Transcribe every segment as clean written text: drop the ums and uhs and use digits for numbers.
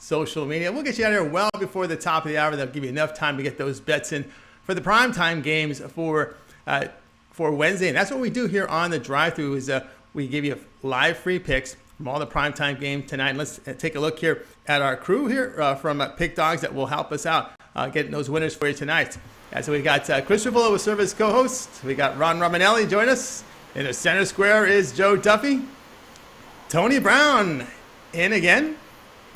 social media. We'll get you out here well before the top of the hour. That'll give you enough time to get those bets in for the primetime games for Wednesday. And that's what we do here on the drive-thru is we give you live free picks from all the primetime games tonight. And let's take a look here at our crew here from Pick Dogs that will help us out getting those winners for you tonight. So we got Chris Ruffolo with service co-host. We got Ron Romanelli join us. In the center square is Joe Duffy. Tony Brown in again.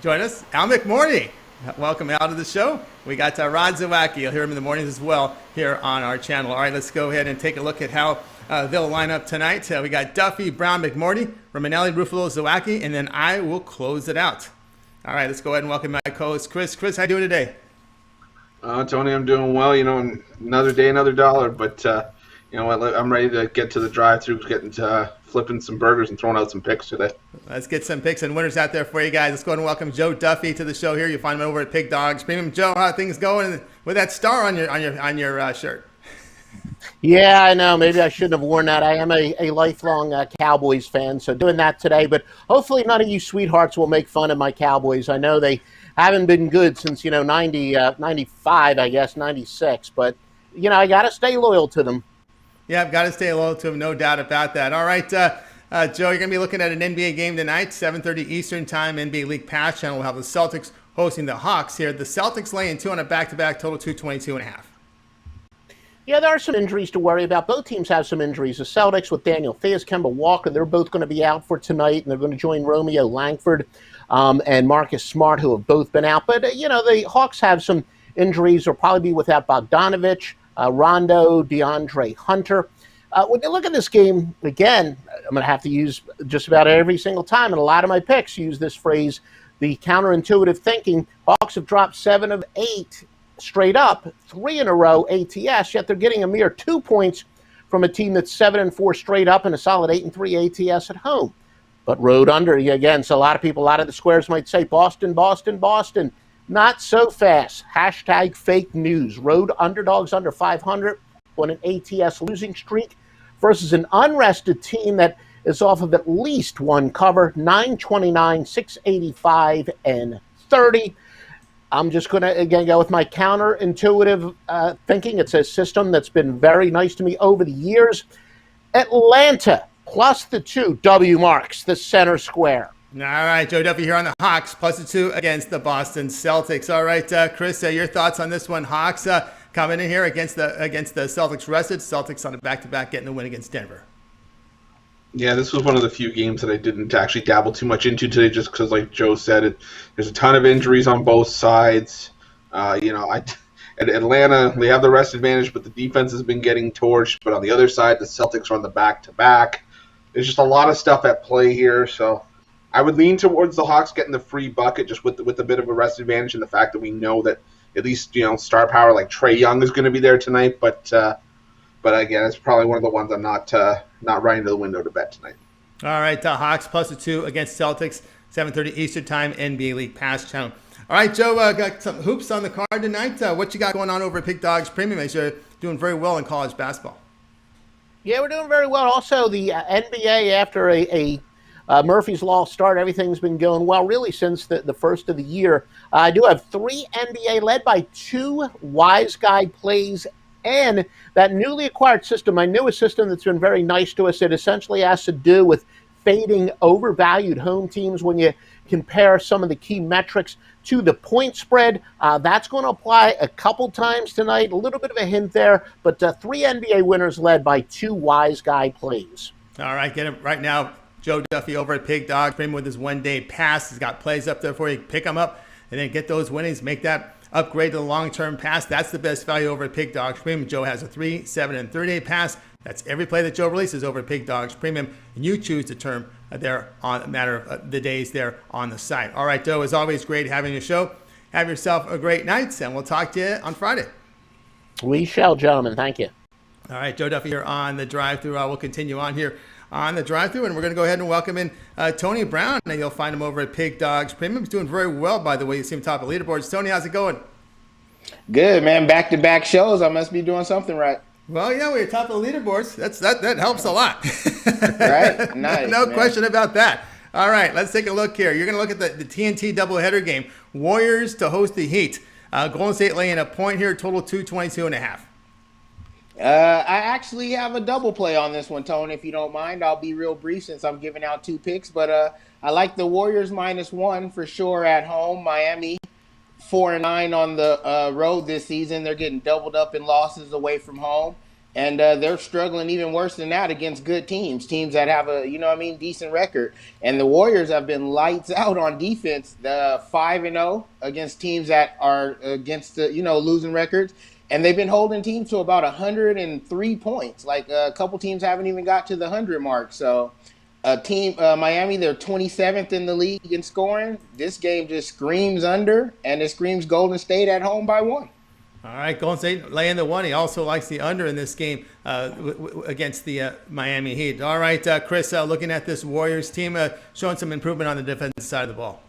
Join us. Al McMordie. Welcome out of the show. We got Rod Zawacky. You'll hear him in the mornings as well here on our channel. All right, let's go ahead and take a look at how they'll line up tonight. We got Duffy, Brown, McMordie, Romanelli, Ruffolo, Zawacky, and then I will close it out. All right, let's go ahead and welcome my co-host, Chris. Chris, how you doing today? Tony, I'm doing well. Another day, another dollar. But you know what? I'm ready to get to the drive-thru, getting to flipping some burgers and throwing out some picks today. Let's get some picks and winners out there for you guys. Let's go ahead and welcome Joe Duffy to the show here. You'll find him over at Pig Dogs Premium. Joe, how are things going with that star on your shirt? Yeah, I know. Maybe I shouldn't have worn that. I am a lifelong Cowboys fan, so doing that today. But hopefully none of you sweethearts will make fun of my Cowboys. I know they haven't been good since, 95, I guess, 96. But, I got to stay loyal to them. Yeah, I've got to stay loyal to them, no doubt about that. All right, Joe, you're going to be looking at an NBA game tonight, 7:30 Eastern Time, NBA League Pass Channel. We'll have the Celtics hosting the Hawks here. The Celtics laying 2 on a back-to-back, total 222.5. Yeah, there are some injuries to worry about. Both teams have some injuries. The Celtics with Daniel Theis, Kemba Walker, they're both going to be out for tonight, and they're going to join Romeo Langford and Marcus Smart, who have both been out. But, the Hawks have some injuries. They'll probably be without Bogdanovich, Rondo, DeAndre Hunter. When you look at this game, again, I'm going to have to use just about every single time, and a lot of my picks use this phrase, the counterintuitive thinking. Hawks have dropped 7 of 8 straight up, 3 in a row ATS, yet they're getting a mere 2 points from a team that's 7-4 straight up and a solid 8-3 ATS at home. But road under again, so a lot of the squares might say Boston, Boston, Boston. Not so fast. Hashtag fake news. Road underdogs under 500 on an ATS losing streak versus an unrested team that is off of at least one cover, 929, 685, and 30. I'm just going to, again, go with my counterintuitive thinking. It's a system that's been very nice to me over the years. Atlanta plus the 2. W marks the center square. All right, Joe Duffy here on the Hawks, plus the 2 against the Boston Celtics. All right, Chris, your thoughts on this one? Hawks coming in here against the Celtics rested. Celtics on a back-to-back getting the win against Denver. Yeah, this was one of the few games that I didn't actually dabble too much into today just because, like Joe said, there's a ton of injuries on both sides. At Atlanta, they have the rest advantage, but the defense has been getting torched. But on the other side, the Celtics are on the back-to-back. There's just a lot of stuff at play here, so I would lean towards the Hawks getting the free bucket just with a bit of a rest advantage and the fact that we know that at least, star power like Trae Young is going to be there tonight. But again, it's probably one of the ones I'm not riding to the window to bet tonight. All right, Hawks plus the 2 against Celtics, 7:30 Eastern Time, NBA League Pass Channel. All right, Joe, got some hoops on the card tonight. What you got going on over at Pig Dogs Premium? You're doing very well in college basketball. Yeah, we're doing very well. Also, the NBA, after a Murphy's Law start, everything's been going well really since the first of the year. I do have 3 NBA led by 2 Wise Guy plays and that newly acquired system, my newest system that's been very nice to us. It essentially has to do with fading overvalued home teams when you compare some of the key metrics to the point spread. That's going to apply a couple times tonight. A little bit of a hint there, but 3 NBA winners led by 2 Wise Guy plays. All right, get it right now. Joe Duffy over at Pig Dogs Premium with his one-day pass. He's got plays up there for you. Pick them up and then get those winnings. Make that upgrade to the long-term pass. That's the best value over at Pig Dogs Premium. Joe has a 3, 7, and 30-day pass. That's every play that Joe releases over at Pig Dogs Premium. And you choose the term there on a matter of the days there on the site. All right, Joe, as always, great having your show. Have yourself a great night, and we'll talk to you on Friday. We shall, gentlemen. Thank you. All right, Joe Duffy here on the drive-thru. We'll continue on here on the drive-thru, and we're going to go ahead and welcome in Tony Brown, and you'll find him over at Pig Dogs Premium. He's doing very well, by the way. You see him top of leaderboards. Tony, how's it going? Good, man. Back-to-back shows. I must be doing something right. Well, yeah, we're top of the leaderboards. That helps a lot. Right? Nice. No question about that. All right, let's take a look here. You're going to look at the TNT doubleheader game. Warriors to host the Heat. Golden State laying a point here, total 222.5. I actually have a double play on this one, Tone, if you don't mind. I'll be real brief since I'm giving out 2 picks, but I like the Warriors -1 for sure at home. Miami 4-9 on the road this season. They're getting doubled up in losses away from home, and they're struggling even worse than that against good teams that have a decent record. And the Warriors have been lights out on defense. The 5-0 against teams that are against the losing records. And they've been holding teams to about 103 points. Like a couple teams haven't even got to the 100 mark. So Miami, they're 27th in the league in scoring. This game just screams under, and it screams Golden State at home by 1. All right, Golden State laying the 1. He also likes the under in this game against the Miami Heat. All right, Chris, looking at this Warriors team, showing some improvement on the defensive side of the ball.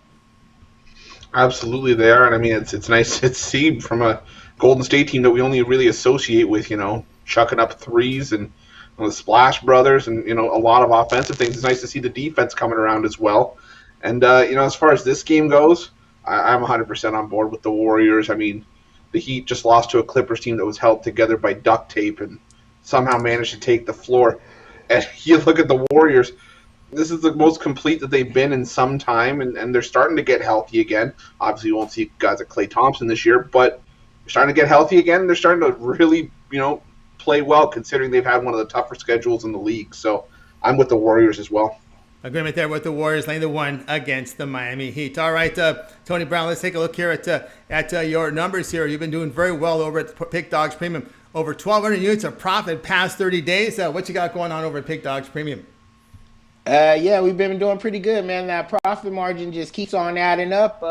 Absolutely, they are, and I mean it's nice to see from a Golden State team that we only really associate with chucking up threes and the Splash Brothers and a lot of offensive things. It's nice to see the defense coming around as well. And as far as this game goes, I'm 100% on board with the Warriors. I mean, the Heat just lost to a Clippers team that was held together by duct tape and somehow managed to take the floor. And you look at the Warriors. This is the most complete that they've been in some time, and they're starting to get healthy again. Obviously, you won't see guys like Klay Thompson this year, but they're starting to get healthy again. They're starting to really, play well, considering they've had one of the tougher schedules in the league. So I'm with the Warriors as well. Agreement there with the Warriors laying the 1 against the Miami Heat. All right, Tony Brown, let's take a look here at your numbers here. You've been doing very well over at Pick Dogs Premium. Over 1,200 units of profit past 30 days. What you got going on over at Pick Dogs Premium? Yeah, we've been doing pretty good, man. That profit margin just keeps on adding up.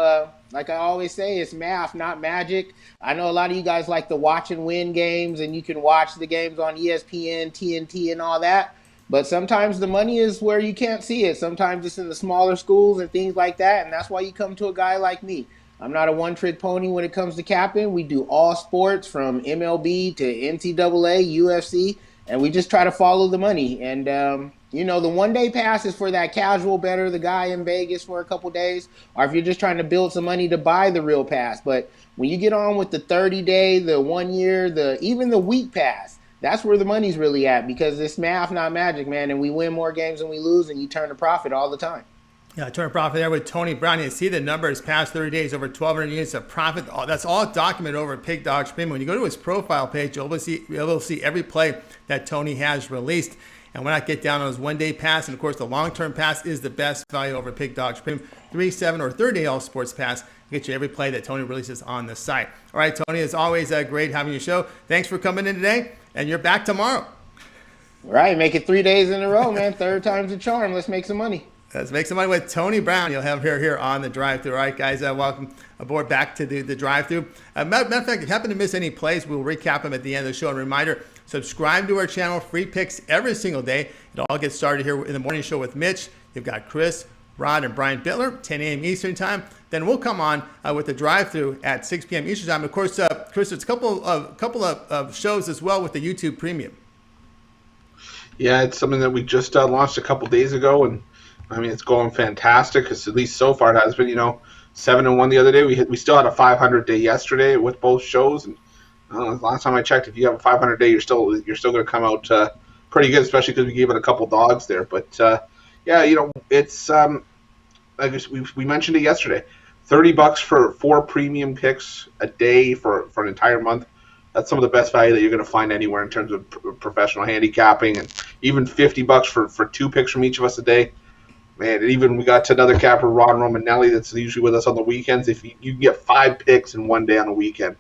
Like I always say, it's math, not magic. I know a lot of you guys like to watch and win games, and you can watch the games on ESPN, TNT, and all that. But sometimes the money is where you can't see it. Sometimes it's in the smaller schools and things like that, and that's why you come to a guy like me. I'm not a one-trick pony when it comes to capping. We do all sports from MLB to NCAA, UFC, and we just try to follow the money. And the one-day pass is for that casual bettor, the guy in Vegas for a couple days, or if you're just trying to build some money to buy the real pass. But when you get on with the 30-day, the 1 year, even the week pass, that's where the money's really at, because it's math, not magic, man. And we win more games than we lose, and you turn a profit all the time. Yeah, turn a profit there with Tony Brown. You see the numbers past 30 days, over 1,200 units of profit. That's all documented over at Pig Dogs Premium. When you go to his profile page, you'll be able to see every play that Tony has released. And why not get down on his one-day pass? And, of course, the long-term pass is the best value over Pig Dogs Premium. 3, 7, or 30-day all sports pass get you every play that Tony releases on the site. All right, Tony, it's always great having you show. Thanks for coming in today, and you're back tomorrow. All right, make it 3 days in a row, man. Third time's a charm. Let's make some money. Let's make some money with Tony Brown. You'll have her here on the drive-thru. All right, guys, welcome aboard back to the drive-thru. Matter of fact, if you happen to miss any plays, we'll recap them at the end of the show. And reminder, subscribe to our channel. Free picks every single day. It all gets started here in the morning show with Mitch. You've got Chris, Rod, and Brian Bittler, 10 a.m. Eastern time. Then we'll come on with the drive-thru at 6 p.m. Eastern time. Of course, Chris, it's a couple of shows as well with the YouTube Premium. Yeah, it's something that we just launched a couple days ago, and I mean, it's going fantastic, because at least so far it has been, 7-1 the other day. We still had a 500-day yesterday with both shows, and last time I checked, if you have a 500-day, you're still going to come out pretty good, especially because we gave it a couple dogs there. But it's I guess we mentioned it yesterday, $30 for 4 premium picks a day for an entire month. That's some of the best value that you're going to find anywhere in terms of professional handicapping, and even $50 for 2 picks from each of us a day. Man, and even we got to another capper, Ron Romanelli, that's usually with us on the weekends. If you can get 5 picks in one day on a weekend,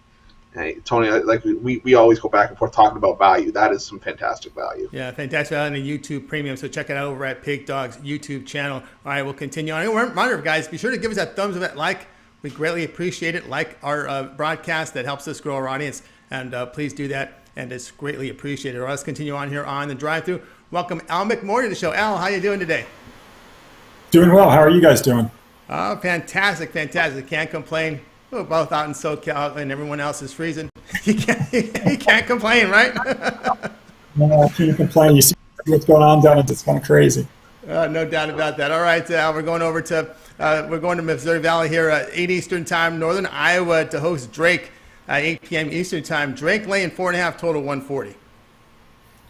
hey, Tony, like we always go back and forth talking about value. That is some fantastic value. Yeah, fantastic value on the YouTube Premium. So check it out over at Pig Dog's YouTube channel. All right, we'll continue on. Reminder, guys, be sure to give us that thumbs up, like. We greatly appreciate it. Like our broadcast, that helps us grow our audience. And please do that, and it's greatly appreciated. All right, let's continue on here on the drive-thru. Welcome Al McMordie to the show. Al, how you doing today? Doing well. How are you guys doing? Oh, fantastic. Can't complain. We're both out in SoCal, and everyone else is freezing. You can't complain, right? No, I can't complain. You see what's going on down, it's kind of crazy. No doubt about that. All right, we're going to Missouri Valley here at 8 Eastern time, Northern Iowa to host Drake, 8 p.m. Eastern time. Drake laying 4.5, total 140.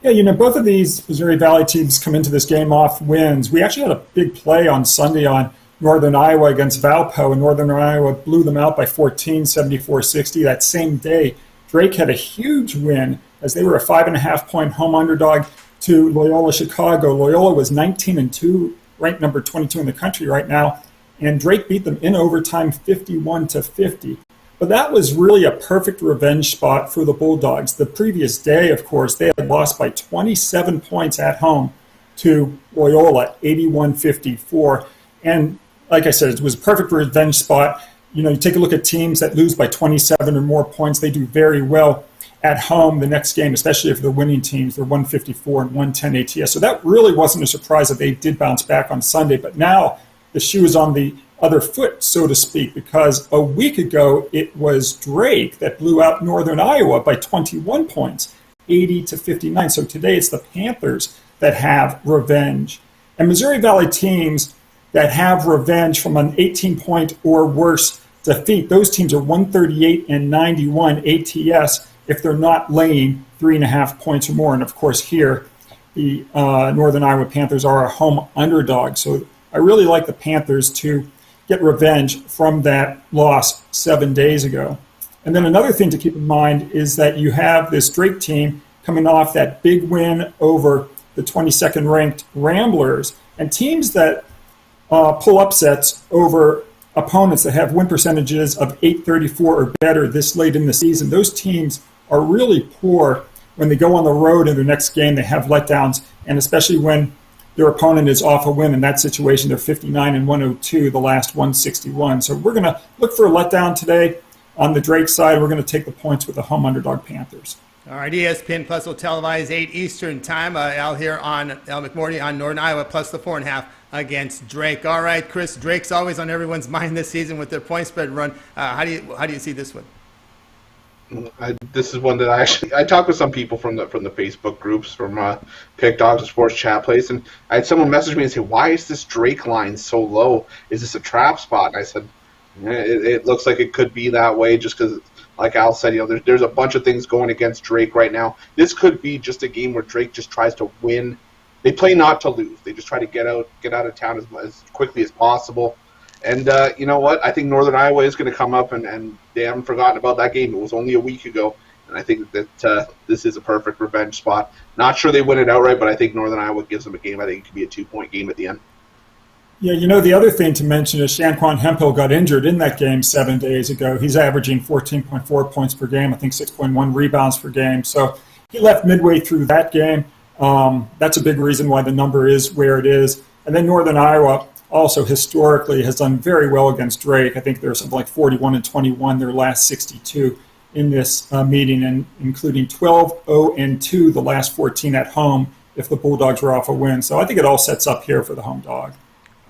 Yeah, both of these Missouri Valley teams come into this game off wins. We actually had a big play on Sunday on Northern Iowa against Valpo, and Northern Iowa blew them out by 14, 74-60. That same day, Drake had a huge win as they were a 5.5-point home underdog to Loyola Chicago. Loyola was 19-2, ranked number 22 in the country right now, and Drake beat them in overtime 51-50. But that was really a perfect revenge spot for the Bulldogs. The previous day, of course, they had lost by 27 points at home to Loyola, 81-54. And like I said, it was a perfect revenge spot. You take a look at teams that lose by 27 or more points, they do very well at home the next game, especially if they're winning teams. They're 154 and 110 ATS. So that really wasn't a surprise that they did bounce back on Sunday. But now the shoe is on the other foot, so to speak, because a week ago it was Drake that blew out Northern Iowa by 21 points, 80-59. So today it's the Panthers that have revenge. And Missouri Valley teams that have revenge from an 18-point or worse defeat, those teams are 138 and 91 ATS if they're not laying 3.5 points or more. And of course here, the Northern Iowa Panthers are a home underdog. So I really like the Panthers to get revenge from that loss 7 days ago. And then another thing to keep in mind is that you have this Drake team coming off that big win over the 22nd ranked Ramblers, and teams that pull upsets over opponents that have win percentages of .834 or better this late in the season. Those teams are really poor when they go on the road in their next game. They have letdowns, and especially when their opponent is off a win. In that situation, they're 59 and 102, the last 161. So we're going to look for a letdown today. On the Drake side, we're going to take the points with the home underdog Panthers. All right, ESPN Plus will televise 8 Eastern time. Al here on Al McMordie on Northern Iowa plus the 4.5 against Drake. All right, Chris, Drake's always on everyone's mind this season with their point spread run. How do you see this one? This is one that I talked with some people from the Facebook groups from Pick Dogs and Sports Chat Place, and I had someone message me and say, "Why is this Drake line so low? Is this a trap spot?" And I said, "It looks like it could be that way, just because, like Al said, there's a bunch of things going against Drake right now. This could be just a game where Drake just tries to win. They play not to lose. They just try to get out of town as quickly as possible." And you know what? I think Northern Iowa is going to come up, and they haven't forgotten about that game. It was only a week ago, and I think that this is a perfect revenge spot. Not sure they win it outright, but I think Northern Iowa gives them a game. I think it could be a 2-point game at the end. Yeah, the other thing to mention is Shanquan Hemphill got injured in that game 7 days ago. He's averaging 14.4 points per game, I think 6.1 rebounds per game. So he left midway through that game. That's a big reason why the number is where it is. And then Northern Iowa also historically has done very well against Drake. I think they're something like 41 and 21 their last 62 in this meeting, and including 12-0-2 the last 14 at home if the Bulldogs were off a win. So I think it all sets up here for the home dog.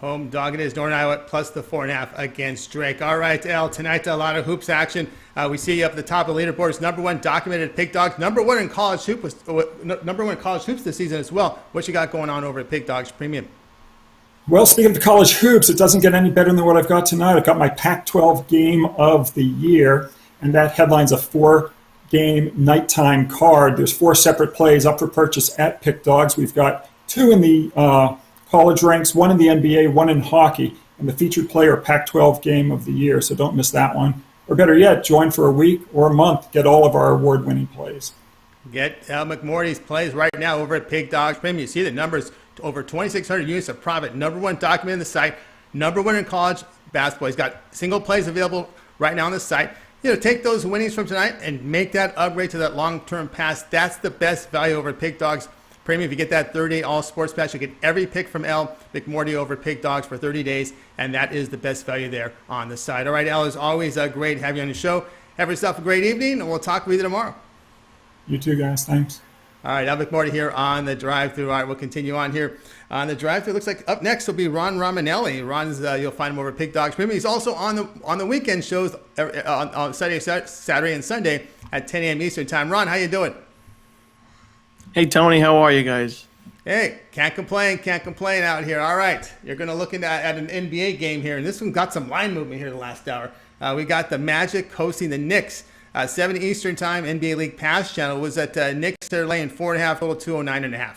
Home dog it is, Northern Iowa plus the 4.5 against Drake. All right, Al, tonight a lot of hoops action. We see you up at the top of the leaderboards. Number one documented Pig Dogs. Number one in college hoops this season as well. What you got going on over at Pig Dogs Premium? Well, speaking of the college hoops, it doesn't get any better than what I've got tonight. I've got my Pac-12 game of the year, and that headlines a 4-game nighttime card. There's 4 separate plays up for purchase at Pick Dogs. We've got 2 in the college ranks, 1 in the NBA, 1 in hockey, and the featured player Pac-12 game of the year, so don't miss that one. Or better yet, join for a week or a month. Get all of our award-winning plays. Get Al McMordie's plays right now over at Pig Dogs Premium. You see the numbers, over 2,600 units of profit. Number one documented on the site. Number one in college basketball. He's got single plays available right now on the site. Take those winnings from tonight and make that upgrade to that long-term pass. That's the best value over at Pig Dogs Premium. If you get that 30-day all-sports pass, you get every pick from Al McMordie over at Pig Dogs for 30 days, and that is the best value there on the site. All right, Al, it's always great to have you on the show. Have yourself a great evening, and we'll talk with you tomorrow. You too, guys. Thanks. All right, Al McMordie here on the drive-thru. All right, we'll continue on here on the drive-thru. Looks like up next will be Ron Romanelli. Ron's you'll find him over at Pig Dogs Premium. He's also on the weekend shows on Saturday and Sunday at 10 a.m. Eastern time. Ron, how you doing? Hey Tony, how are you guys? Hey, can't complain out here. All right, you're going to look at an NBA game here, and this one got some line movement here the last hour. We got the Magic hosting the Knicks. 7 Eastern time, NBA League Pass channel was at Knicks. They're laying 4.5, total 209.5.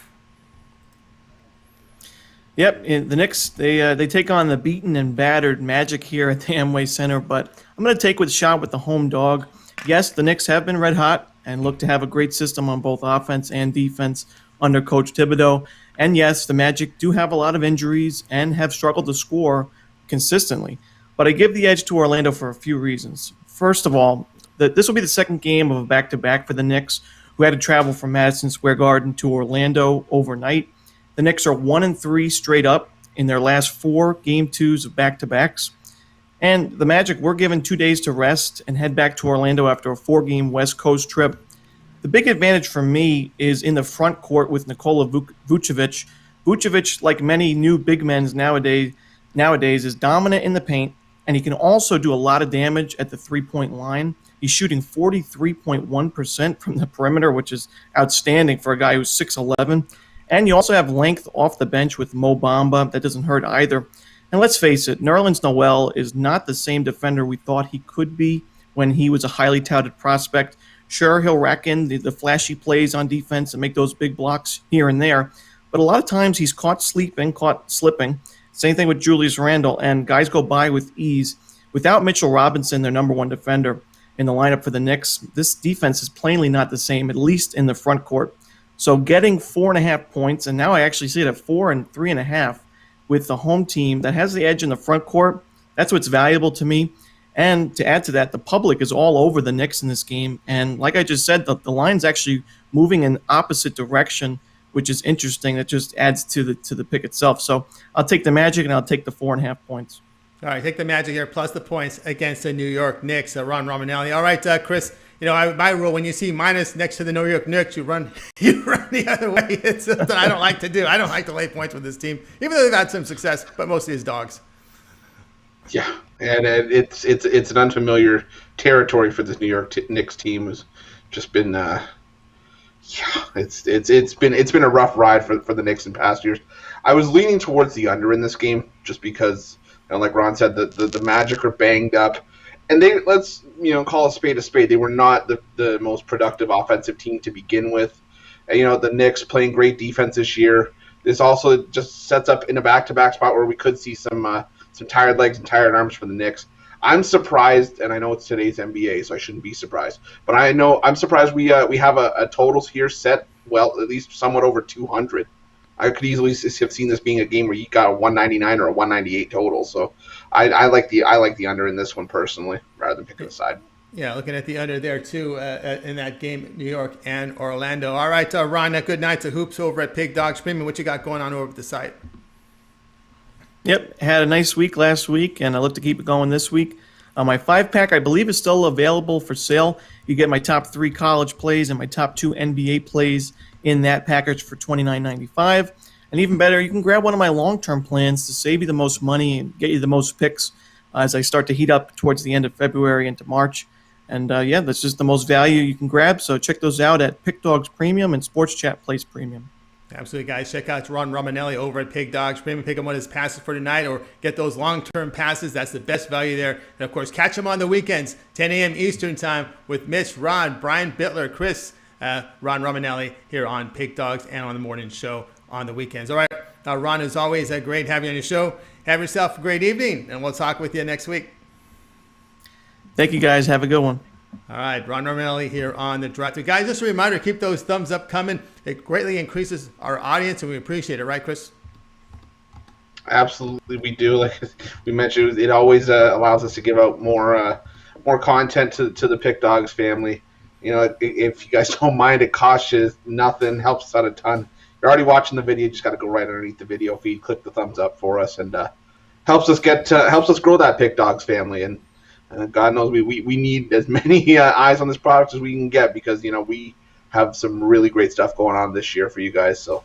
Yep, the Knicks, they take on the beaten and battered Magic here at the Amway Center, but I'm going to take with a shot with the home dog. Yes, the Knicks have been red hot and look to have a great system on both offense and defense under Coach Thibodeau. And yes, the Magic do have a lot of injuries and have struggled to score consistently. But I give the edge to Orlando for a few reasons. First of all, this will be the second game of a back-to-back for the Knicks, who had to travel from Madison Square Garden to Orlando overnight. The Knicks are 1-3 straight up in their last 4 game twos of back-to-backs. And the Magic were given 2 days to rest and head back to Orlando after a 4-game West Coast trip. The big advantage for me is in the front court with Nikola Vucevic. Vucevic, like many new big men nowadays, is dominant in the paint, and he can also do a lot of damage at the three-point line. He's shooting 43.1% from the perimeter, which is outstanding for a guy who's 6'11". And you also have length off the bench with Mo Bamba. That doesn't hurt either. And let's face it, Nerlens Noel is not the same defender we thought he could be when he was a highly touted prospect. Sure, he'll rack in the flashy plays on defense and make those big blocks here and there. But a lot of times he's caught slipping. Same thing with Julius Randle, and guys go by with ease. Without Mitchell Robinson, their number one defender in the lineup for the Knicks, this defense is plainly not the same, at least in the front court. So getting 4.5 points, and now I actually see it at 4 and 3.5 with the home team that has the edge in the front court, that's what's valuable to me. And to add to that, the public is all over the Knicks in this game. And like I just said, the line's actually moving in opposite direction, which is interesting. That just adds to the pick itself. So I'll take the Magic, and I'll take the 4.5 points. All right, take the Magic here, plus the points against the New York Knicks. Ron Romanelli. All right, Chris, my rule, when you see minus next to the New York Knicks, you run the other way. It's something I don't like to do. I don't like to lay points with this team, even though they've had some success, but mostly as dogs. Yeah, and it's an unfamiliar territory for this New York Knicks team. Has just been, it's been a rough ride for the Knicks in past years. I was leaning towards the under in this game just because, like Ron said, the Magic are banged up, and let's call a spade. They were not the most productive offensive team to begin with. And, the Knicks playing great defense this year. This also just sets up in a back-to-back spot where we could see some tired legs and tired arms for the Knicks. I'm surprised, and I know it's today's NBA, so I shouldn't be surprised. But I'm surprised we have a totals here set, well, at least somewhat over 200. I could easily have seen this being a game where you got a 199 or a 198 total. So I like the under in this one personally, rather than picking a side. Yeah, looking at the under there too in that game, New York and Orlando. All right, Ron, good night to Hoops over at Pig Dog Premium. What you got going on over at the site? Yep, had a nice week last week, and I look to keep it going this week. My 5-pack, I believe, is still available for sale. You get my top 3 college plays and my top 2 NBA plays in that package for $29.95. And even better, you can grab one of my long-term plans to save you the most money and get you the most picks as I start to heat up towards the end of February into March. And that's just the most value you can grab. So check those out at Pick Dogs Premium and Sports Chat Plays Premium. Absolutely, guys. Check out Ron Romanelli over at Pig Dogs Premium. Pick him one of his passes for tonight or get those long-term passes. That's the best value there. And, of course, catch him on the weekends, 10 a.m. Eastern time with Mitch, Ron, Brian Bittler, Chris, Ron Romanelli here on Pig Dogs and on the morning show on the weekends. All right, Ron, as always, great having you on your show. Have yourself a great evening, and we'll talk with you next week. Thank you, guys. Have a good one. All right, Ron Romanelli here on the Drive Thru. Guys, just a reminder, keep those thumbs up coming. It greatly increases our audience, and we appreciate it. Right, Chris? Absolutely, we do. Like we mentioned, it always allows us to give out more content to the Pick Dogs family. If you guys don't mind, it costs you nothing, helps us out a ton. You're already watching the video, you just got to go right underneath the video feed, click the thumbs up for us, and helps us grow that Pick Dogs family. And God knows we need as many eyes on this product as we can get because we have some really great stuff going on this year for you guys. So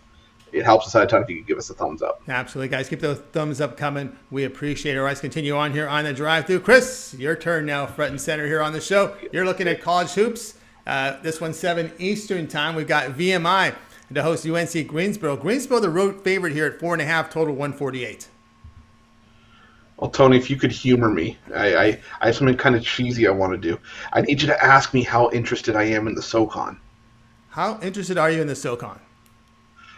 it helps us out a ton if you could give us a thumbs up. Absolutely, guys. Keep those thumbs up coming. We appreciate it. All right, let's continue on here on the Drive Thru. Chris, your turn now, front and center here on the show. You're looking at college hoops. This one's 7 Eastern time. We've got VMI to host UNC Greensboro. Greensboro, the road favorite here at 4.5, total 148. Well, Tony, if you could humor me, I have something kind of cheesy I want to do. I need you to ask me how interested I am in the SoCon. How interested are you in the SoCon?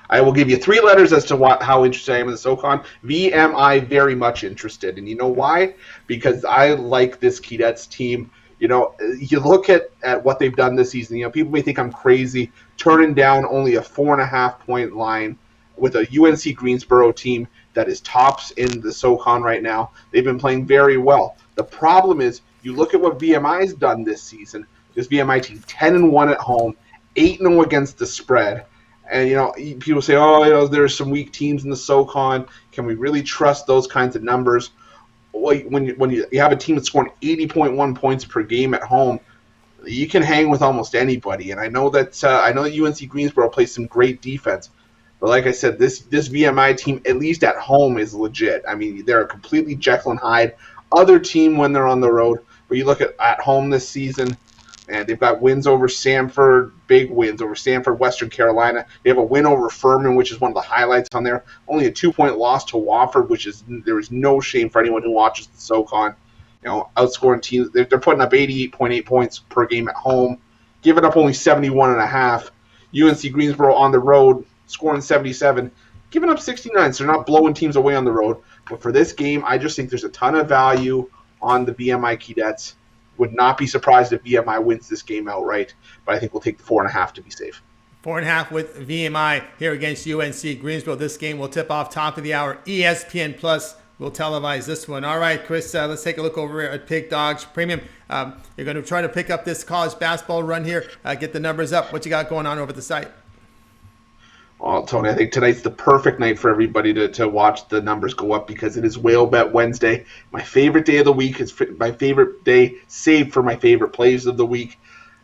I will give you 3 letters as to how interested I am in the SoCon. VMI, very much interested. And you know why? Because I like this Keydets team. You look at what they've done this season. People may think I'm crazy turning down only a 4.5-point line with a UNC Greensboro team that is tops in the SoCon right now. They've been playing very well. The problem is, you look at what VMI's done this season. This VMI team, 10-1 at home, 8-0 against the spread. And, people say, there's some weak teams in the SoCon. Can we really trust those kinds of numbers? Well, when you have a team that's scoring 80.1 points per game at home, you can hang with almost anybody. And I know that UNC Greensboro plays some great defense. But like I said, this VMI team, at least at home, is legit. I mean, they're a completely Jekyll and Hyde other team when they're on the road. But you look at home this season, and they've got wins over Samford, big wins over Samford, Western Carolina. They have a win over Furman, which is one of the highlights on there. Only a 2-point loss to Wofford, there is no shame for anyone who watches the SoCon. Outscoring teams. They're putting up 88.8 points per game at home, giving up only 71.5. UNC Greensboro on the road, scoring 77, giving up 69. So they're not blowing teams away on the road. But for this game, I just think there's a ton of value on the VMI Keydets. Would not be surprised if VMI wins this game outright, but I think we'll take the 4.5 to be safe. 4.5 with VMI here against UNC Greensboro. This game will tip off top of the hour. ESPN Plus will televise this one. All right, Chris, let's take a look over here at Pig Dogs Premium. You're going to try to pick up this college basketball run here, get the numbers up. What you got going on over the site? Well, Tony, I think tonight's the perfect night for everybody to watch the numbers go up because it is Whale Bet Wednesday. My favorite day of the week is my favorite day saved for my favorite plays of the week.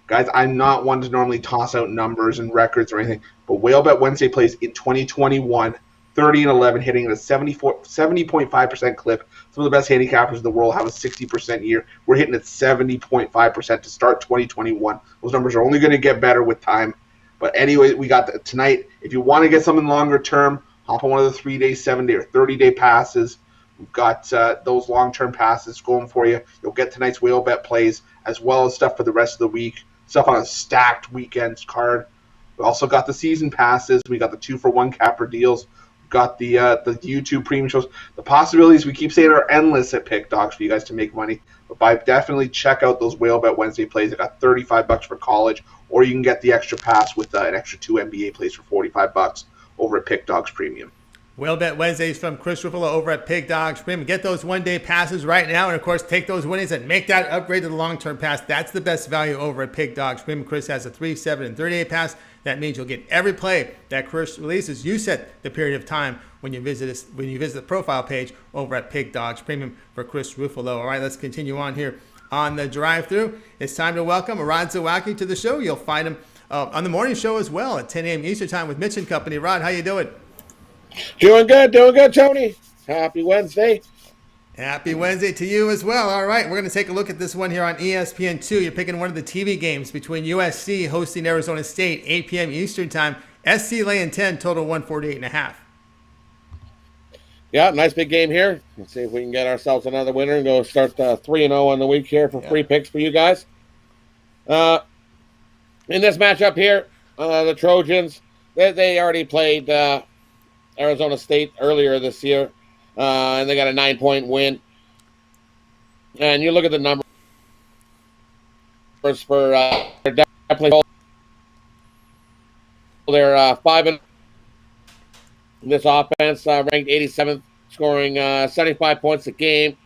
Guys, I'm not one to normally toss out numbers and records or anything, but Whale Bet Wednesday plays in 2021, 30-11, hitting at a 70.5% clip. Some of the best handicappers in the world have a 60% year. We're hitting at 70.5% to start 2021. Those numbers are only going to get better with time. But anyway, we got tonight. If you want to get something longer term, hop on one of the 3-day, 7-day, or 30-day passes. We've got those long-term passes going for you. You'll get tonight's Whale Bet plays as well as stuff for the rest of the week. Stuff on a stacked weekend card. We also got the season passes. We got the 2-for-1 capper deals. We've got the YouTube premium shows. The possibilities we keep saying are endless at Pick Dogs for you guys to make money. But definitely check out those Whale Bet Wednesday plays. I got $35 for college. Or you can get the extra pass with an extra 2 NBA plays for $45 over at Pick Dogs Premium. Whale Bet Wednesdays from Chris Ruffolo over at Pig Dogs Premium. Get those one-day passes right now, and of course, take those winnings and make that upgrade to the long-term pass. That's the best value over at Pig Dogs Premium. Chris has a 3, 7, and 30-day pass. That means you'll get every play that Chris releases. You set the period of time when you visit the profile page over at Pig Dogs Premium for Chris Ruffolo. All right, let's continue on here. On the drive-through, it's time to welcome Rod Zawacky to the show. You'll find him on the morning show as well at 10 a.m. Eastern Time with Mitch and Company. Rod, how you doing? Doing good, Tony. Happy Wednesday. Happy Wednesday to you as well. All right, we're going to take a look at this one here on ESPN2. You're picking one of the TV games between USC hosting Arizona State, 8 p.m. Eastern Time. SC laying 10, total 148.5. Yeah, nice big game here. Let's see if we can get ourselves another winner and go start 3-0 on the week here for free picks for you guys. In this matchup here, the Trojans, they already played Arizona State earlier this year, and they got a 9-point win. And you look at the numbers for they're 5 this offense, ranked 87th, scoring 75 points a game,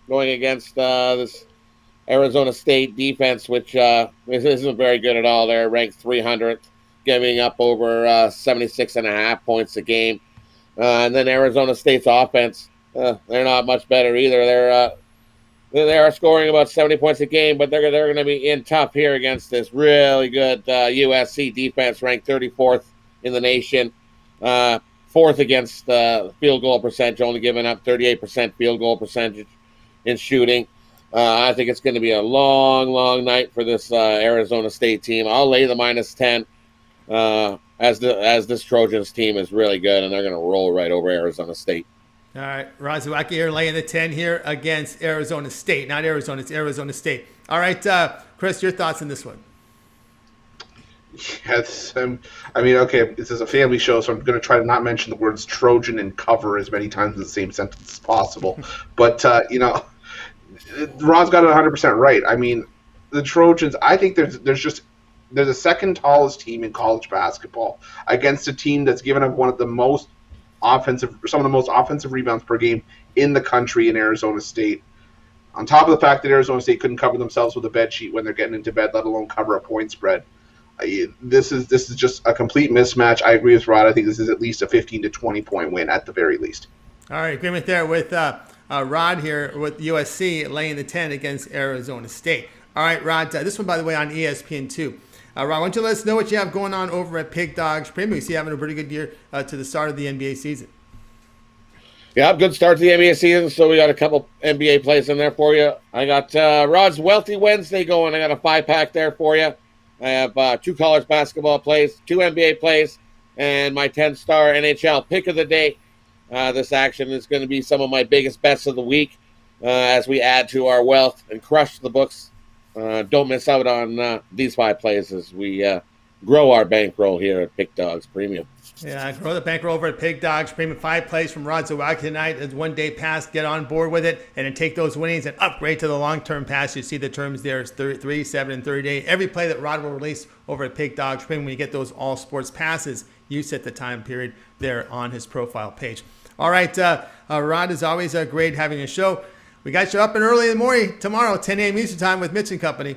going against this Arizona State defense, which isn't very good at all. They're ranked 300th, giving up over 76.5 points a game. And then Arizona State's offense, they're not much better either. They are scoring about 70 points a game, but they're going to be in tough here against this really good USC defense, ranked 34th in the nation. Fourth against field goal percentage, only giving up 38% field goal percentage in shooting. I think it's going to be a long, long night for this Arizona State team. I'll lay the -10. as this Trojans team is really good, and they're going to roll right over Arizona State. All right, Zawacky here laying the 10 here against Arizona State. Not Arizona, it's Arizona State. All right, Chris, your thoughts on this one? Yes, I mean, okay, this is a family show, so I'm going to try to not mention the words Trojan and cover as many times in the same sentence as possible. But, Ron's got it 100% right. I mean, the Trojans, I think they're the second tallest team in college basketball against a team that's given up some of the most offensive rebounds per game in the country in Arizona State. On top of the fact that Arizona State couldn't cover themselves with a bed sheet when they're getting into bed, let alone cover a point spread. This is just a complete mismatch. I agree with Rod. I think this is at least a 15 to 20 point win at the very least. All right, agreement there with Rod here with USC laying the 10 against Arizona State. All right, Rod, this one, by the way, on ESPN2. Rod, why don't you let us know what you have going on over at Pig Dogs Premium? We see you having a pretty good year to the start of the NBA season. Yeah, good start to the NBA season, so we got a couple NBA plays in there for you. I got Rod's Wealthy Wednesday going. I got a 5-pack there for you. I have 2 college basketball plays, 2 NBA plays, and my 10-star NHL pick of the day. This action is going to be some of my biggest bets of the week as we add to our wealth and crush the books. Don't miss out on these 5 plays as we grow our bankroll here at Pig Dogs Premium. Yeah, grow the bankroll over at Pig Dogs Premium. 5 plays from Rod Zawacky tonight. As 1 day pass, get on board with it, and then take those winnings and upgrade to the long-term pass. You see the terms there is 3, 7, and 30 day. Every play that Rod will release over at Pig Dogs Premium, when you get those all sports passes, you set the time period there on his profile page. All right, Rod, is always great having a show. We got you up and early in the morning tomorrow, 10 a.m. Eastern time with Mitch and Company.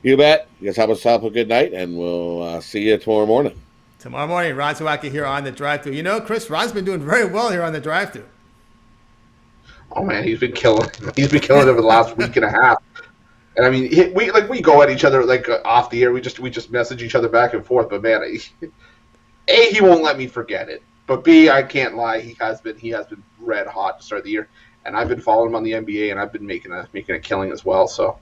You bet. You guys have yourself a good night, and we'll see you tomorrow morning. Tomorrow morning, Rod Zawacky here on the drive-thru. You know, Chris, Rod's been doing very well here on the drive-thru. Oh man, he's been killing. He's been killing over the last week and a half. And I mean, we go at each other off the air. We just message each other back and forth. But man, he won't let me forget it. But B, I can't lie. He has been red hot to start the year, and I've been following him on the NBA, and I've been making a killing as well. So,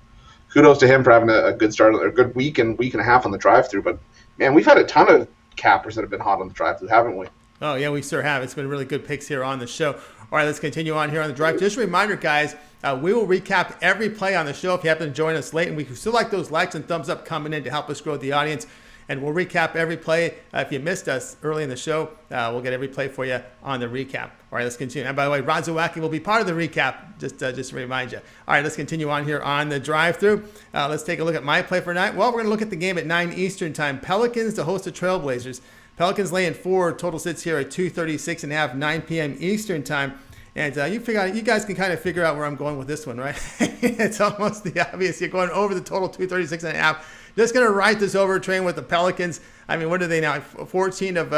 kudos to him for having a good start, a good week and a half on the drive-thru. But man, we've had a ton of cappers that have been hot on the drive-thru, haven't we? Oh yeah, we sure have. It's been really good picks here on the show. All right, let's continue on here on the drive. Just a reminder, guys, we will recap every play on the show if you happen to join us late, and we still like those likes and thumbs up coming in to help us grow the audience. And we'll recap every play. If you missed us early in the show, we'll get every play for you on the recap. All right, let's continue. And by the way, Rod Zawacky will be part of the recap, just to remind you. All right, let's continue on here on the drive-thru. Let's take a look at my play for tonight. Well, we're going to look at the game at 9 Eastern time. Pelicans to host the Trailblazers. Pelicans laying 4. Total sits here at 236.5, 9 p.m. Eastern time. And you guys can kind of figure out where I'm going with this one, right? It's almost the obvious. You're going over the total 236.5. Just going to ride this over train with the Pelicans. I mean, what are they now? 14 of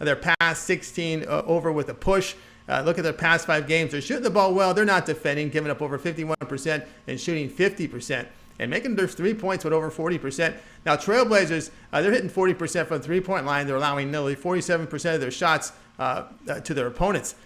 their past 16 over with a push. Look at their past 5 games. They're shooting the ball well. They're not defending, giving up over 51% and shooting 50%. And making their 3 points with over 40%. Now, Trailblazers, they're hitting 40% from the 3-point line. They're allowing nearly 47% of their shots to their opponents.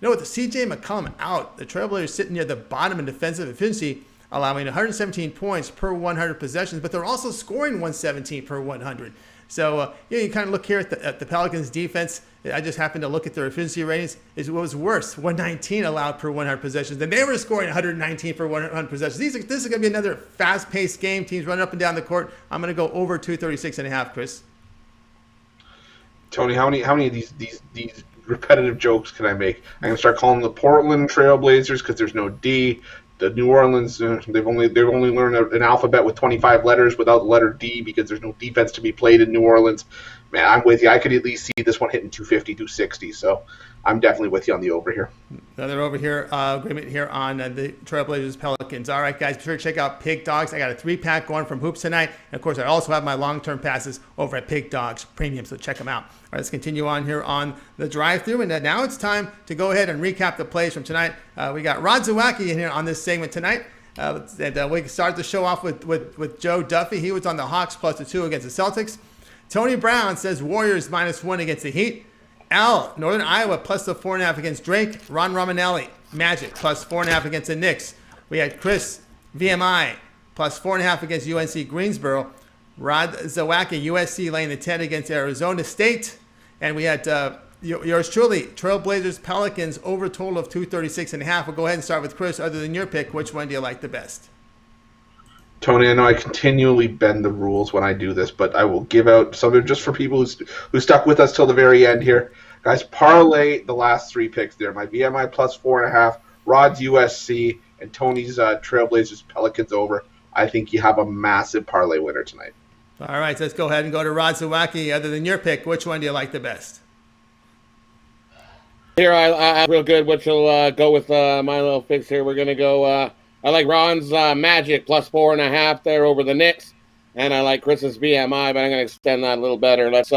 You know, with the C.J. McCollum out, the Trailblazers sitting near the bottom in defensive efficiency, allowing 117 points per 100 possessions, but they're also scoring 117 per 100. So, you kind of look here at the Pelicans' defense. I just happened to look at their efficiency ratings. It was worse, 119 allowed per 100 possessions. And they were scoring 119 per 100 possessions. This is going to be another fast-paced game. Teams running up and down the court. I'm going to go over 236.5, Chris. Tony, how many of these repetitive jokes can I make? I'm going to start calling the Portland Trailblazers because there's no D. The New Orleans, they've only learned an alphabet with 25 letters without the letter D because there's no defense to be played in New Orleans. Man, I'm with you. I could at least see this one hitting 250, 260. So I'm definitely with you on the over here. Another over here, agreement here on the Trailblazers Pelicans. All right, guys, be sure to check out Pig Dogs. I got a 3-pack going from Hoops tonight. And, of course, I also have my long-term passes over at Pig Dogs Premium, so check them out. All right, let's continue on here on the drive-thru. And now it's time to go ahead and recap the plays from tonight. We got Rod Zawacky in here on this segment tonight. We start the show off with Joe Duffy. He was on the Hawks +2 against the Celtics. Tony Brown says Warriors -1 against the Heat. Al, Northern Iowa +4.5 against Drake. Ron Romanelli, Magic +4.5 against the Knicks. We had Chris, VMI +4.5 against UNC Greensboro. Rod Zawacky, USC laying the 10 against Arizona State. And we had yours truly, Trailblazers Pelicans over a total of 236.5. We'll go ahead and start with Chris. Other than your pick, which one do you like the best? Tony, I know I continually bend the rules when I do this, but I will give out something just for people who stuck with us till the very end here. Guys, parlay the last 3 picks there. My BMI plus 4.5, Rod's USC, and Tony's Trailblazers Pelicans over. I think you have a massive parlay winner tonight. All right, so let's go ahead and go to Rod Zawacky. Other than your pick, which one do you like the best? Here, I'm real good, which will go with my little picks here. We're going to go... I like Ron's Magic plus 4.5 there over the Knicks, and I like Chris's BMI, but I'm going to extend that a little better. Let's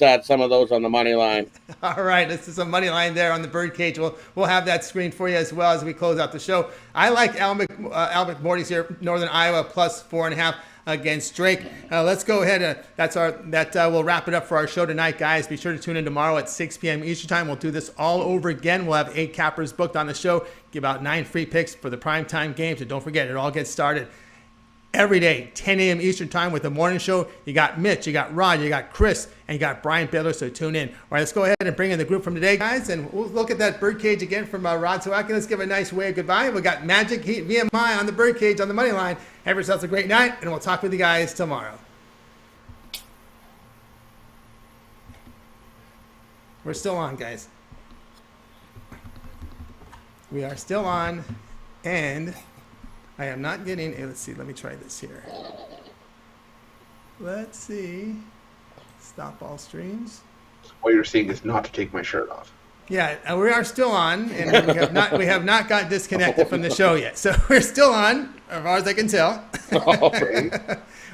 add some of those on the money line. All right, this is some money line there on the birdcage. We'll have that screen for you as well as we close out the show. I like Al McMordie's here, Northern Iowa plus 4.5 against Drake. Let's go ahead. We'll wrap it up for our show tonight, guys. Be sure to tune in tomorrow at 6 p.m. Eastern time. We'll do this all over again. We'll have 8 cappers booked on the show. Give out 9 free picks for the primetime games. And don't forget, it all gets started every day, 10 a.m. Eastern time with the morning show. You got Mitch, you got Rod, you got Chris, and you got Brian Baylor, so tune in. All right, let's go ahead and bring in the group from today, guys, and we'll look at that birdcage again from Rod Zawacky. Let's give a nice wave goodbye. We got Magic Heat VMI on the birdcage on the money line. Have yourselves a great night, and we'll talk with you guys tomorrow. We're still on, guys. We are still on, and I am not getting, let's see, let me try this here. Let's see. Stop all streams. What you're saying is not to take my shirt off. Yeah, we are still on, and we have not got disconnected from the show yet. So we're still on, as far as I can tell.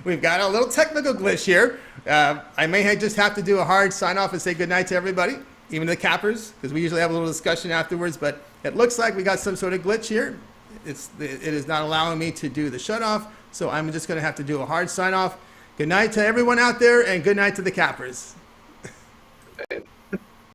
We've got a little technical glitch here. I may just have to do a hard sign off and say goodnight to everybody, even the cappers, because we usually have a little discussion afterwards, but it looks like we got some sort of glitch here. It is not allowing me to do the shut off, so I'm just going to have to do a hard sign off. Good night to everyone out there, and good night to the cappers.